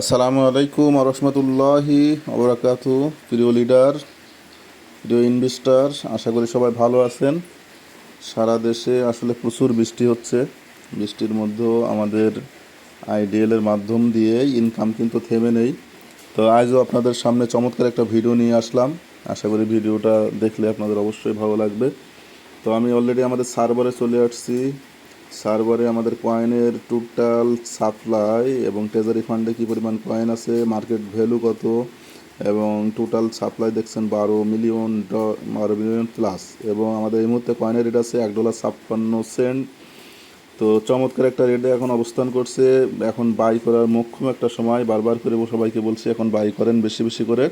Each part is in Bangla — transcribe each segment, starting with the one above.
আসসালামু আলাইকুম রহমতুল্লাহি ওবরাকাতু। প্রিয় লিডার, প্রিয় ইনভেস্টর, আশা করি সবাই ভালো আছেন। সারা দেশে আসলে প্রচুর বৃষ্টি হচ্ছে। বৃষ্টির মধ্যেও আমাদের আইডিএলের মাধ্যম দিয়ে ইনকাম কিন্তু থেমে নেই। তো আজও আপনাদের সামনে চমৎকার একটা ভিডিও নিয়ে আসলাম। আশা করি ভিডিওটা দেখলে আপনাদের অবশ্যই ভালো লাগবে। তো আমি অলরেডি আমাদের সার্ভারে চলে আসছি। সার্ভারে আমাদের কয়েনের টোটাল সাপ্লাই এবং ট্রেজারি ফান্ডে কী পরিমাণ কয়েন আছে, মার্কেট ভ্যালু কত, এবং টোটাল সাপ্লাই দেখছেন 12 মিলিয়ন প্লাস। এবং আমাদের এই মুহূর্তে কয়েনের রেট আছে $1.56। তো চমৎকার একটা রেটে এখন অবস্থান করছে। এখন বাই করার মোক্ষম একটা সময়। বারবার করে সবাইকে বলছি এখন বাই করেন বেশি বেশি করে।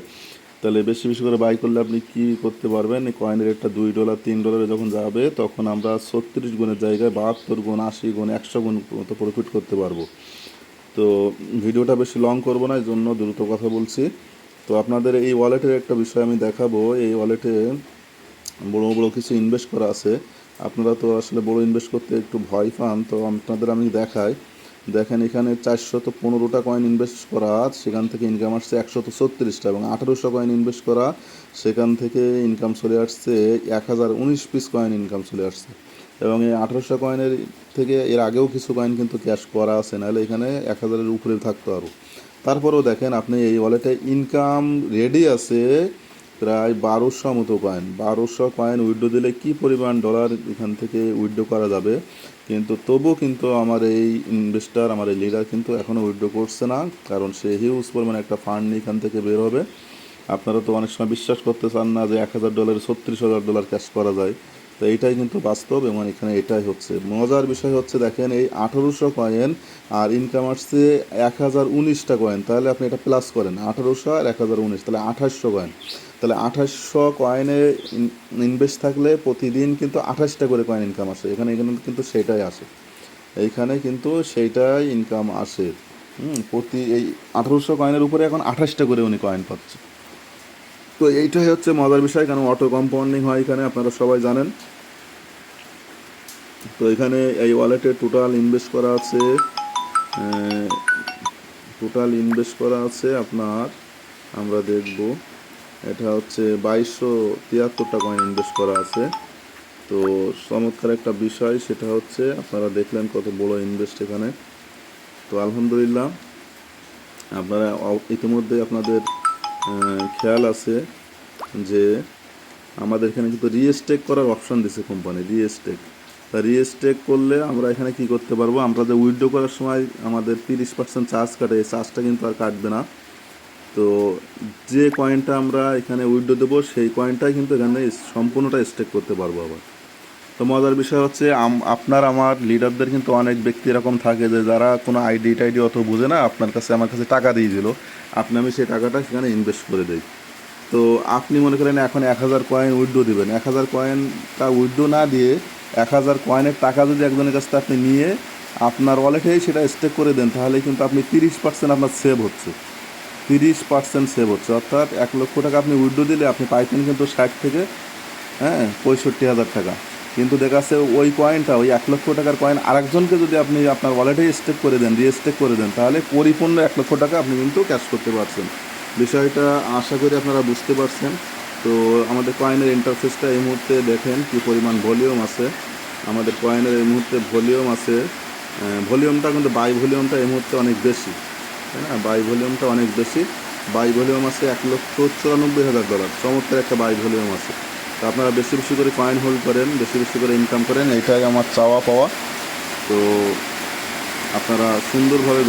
তাহলে বেশি বেশি করে বাই করলে আপনি কি করতে পারবেন, এই কয়েনের রেটটা $2 $3 যখন যাবে তখন আমরা 36 গুণের জায়গায় 72 গুণ, 80 গুণ, 100 গুণ মতো প্রফিট করতে পারবো। তো ভিডিওটা বেশি লং করবো না, এই জন্য দ্রুত কথা বলছি। তো আপনাদের এই ওয়ালেটের একটা বিষয় আমি দেখাবো। এই ওয়ালেটে বড় বড় কিছু ইনভেস্ট করা আছে। আপনারা তো আসলে বড় ইনভেস্ট করতে একটু ভয় পান, তো আপনাদের আমি দেখাই। দেখেন এখানে 415টা কয়েন ইনভেস্ট করা, সেখান থেকে ইনকাম আসছে 136টা, এবং 1800 কয়েন ইনভেস্ট করা, সেখান থেকে ইনকাম চলে আসছে 1019 পিস কয়েন ইনকাম চলে আসছে। এবং এই 1800 কয়েনের থেকে এর আগেও কিছু কয়েন কিন্তু ক্যাশ করা আছে, নাহলে এখানে 1000-এর উপরে থাকতো আরও। তারপরেও দেখেন আপনি এই ওয়ালেটে ইনকাম রেডি আছে প্রায় 1200 মতো কয়েন। 1200 কয়েন উইথড্র দিলে কি পরিমাণ ডলার এখান থেকে উইথড্র করা যাবে, কিন্তু তবুও কিন্তু আমার এই ইনভেস্টার, আমার এই লিডার কিন্তু এখনও উইথড্র করছে না, কারণ সে হিউজ পরিমাণে একটা ফান্ড এখান থেকে বের হবে। আপনারা তো অনেক সময় বিশ্বাস করতে চান না যে $1000 $36,000 ক্যাশ করা যায়। তো এইটাই কিন্তু বাস্তব, এবং এখানে এটাই হচ্ছে মজার বিষয়। হচ্ছে দেখেন এই 1800 কয়েন আর ইনকাম আসছে 1019টা কয়েন। তাহলে আপনি এটা প্লাস করেন, 1800 আর 1019, তাহলে 2800 কয়েন। তাহলে 2800 কয়েনে ইনভেস্ট থাকলে প্রতিদিন কিন্তু 28টা করে কয়েন ইনকাম আসে। এখানে এখানে কিন্তু সেটাই আসে, এইখানে কিন্তু সেইটাই ইনকাম আসে। প্রতি এই 1800 কয়েনের উপরে এখন 28টা করে উনি কয়েন পাচ্ছে। তো এইটাই হচ্ছে মজার বিষয়, কারণ অটো কম্পাউন্ডিং হয় এখানে, আপনারা সবাই জানেন। তো এখানে এই ওয়ালেটে টোটাল ইনভেস্ট করা আছে আপনার, আমরা দেখব, এটা হচ্ছে 2273টা কয়েন ইনভেস্ট করা আছে। তো চমৎকার একটা বিষয়, সেটা হচ্ছে আপনারা দেখলেন কত বড় ইনভেস্ট এখানে। তো আলহামদুলিল্লাহ, আপনারা ইতিমধ্যে আপনাদের খেয়াল আছে যে আমাদের এখানে কিন্তু রিস্টেক করার অপশান দিছে কোম্পানি, রিস্টেক। তা রিস্টেক করলে আমরা এখানে কি করতে পারবো, আমরা যে উইথড্র করার সময় আমাদের 30% চার্জ কাটে, এই চার্জটা কিন্তু আর কাটবে না। তো যে কয়েনটা আমরা এখানে উইথড্র দেবো সেই কয়েনটাই কিন্তু এখানে সম্পূর্ণটা স্টেক করতে পারবো আবার। তো মজার বিষয় হচ্ছে আপনার আমার লিডারদের কিন্তু অনেক ব্যক্তি এরকম থাকে যে যারা কোনো আইডি টাইডি অত বুঝে না, আপনার কাছে আমার কাছে টাকা দিয়েছিল, আমি সেই টাকাটা সেখানে ইনভেস্ট করে দিই। তো আপনি মনে করেন এখন 1000 কয়েন উইথড্র দেবেন, 1000 কয়েনটা উইথড্র না দিয়ে 1000 কয়েনের টাকা যদি একজনের কাছ থেকে আপনি নিয়ে আপনার ওয়ালেটেই সেটা স্টেক করে দেন, তাহলে কিন্তু আপনি 30% আপনার সেভ হচ্ছে। 30% সেভ হচ্ছে, অর্থাৎ 1 লক্ষ টাকা আপনি উইথড্র দিলে আপনি পাইতেন কিন্তু 60 থেকে 65,000 টাকা। কিন্তু দেখা যাচ্ছে ওই কয়েনটা, ওই 1 লক্ষ টাকার কয়েন আরেকজনকে যদি আপনি আপনার ওয়ালেটেই স্টেক করে দেন, রিস্টেক করে দেন, তাহলে পরিপূর্ণ 1 লক্ষ টাকা আপনি কিন্তু ক্যাশ করতে পারছেন। বিষয়টা আশা করি আপনারা বুঝতে পারছেন। তো আমাদের কয়েনের ইন্টারফেসটা এই মুহূর্তে দেখেন কি পরিমাণ ভলিউম আছে। আমাদের কয়েনের এই মুহূর্তে ভলিউম আছে, ভলিউমটা কিন্তু বাই ভলিউমটা এই মুহূর্তে অনেক বেশি, তাই না? বাই ভলিউমটা অনেক বেশি। বাই ভলিউম আছে $1,94,000, চমৎকার একটা বাই ভলিউম আছে। তো আপনারা বেশি বেশি করে কয়েন হোল্ড করেন, বেশি বেশি করে ইনকাম করেন, এইটাই আমার চাওয়া পাওয়া। তো আপনারা সুন্দরভাবে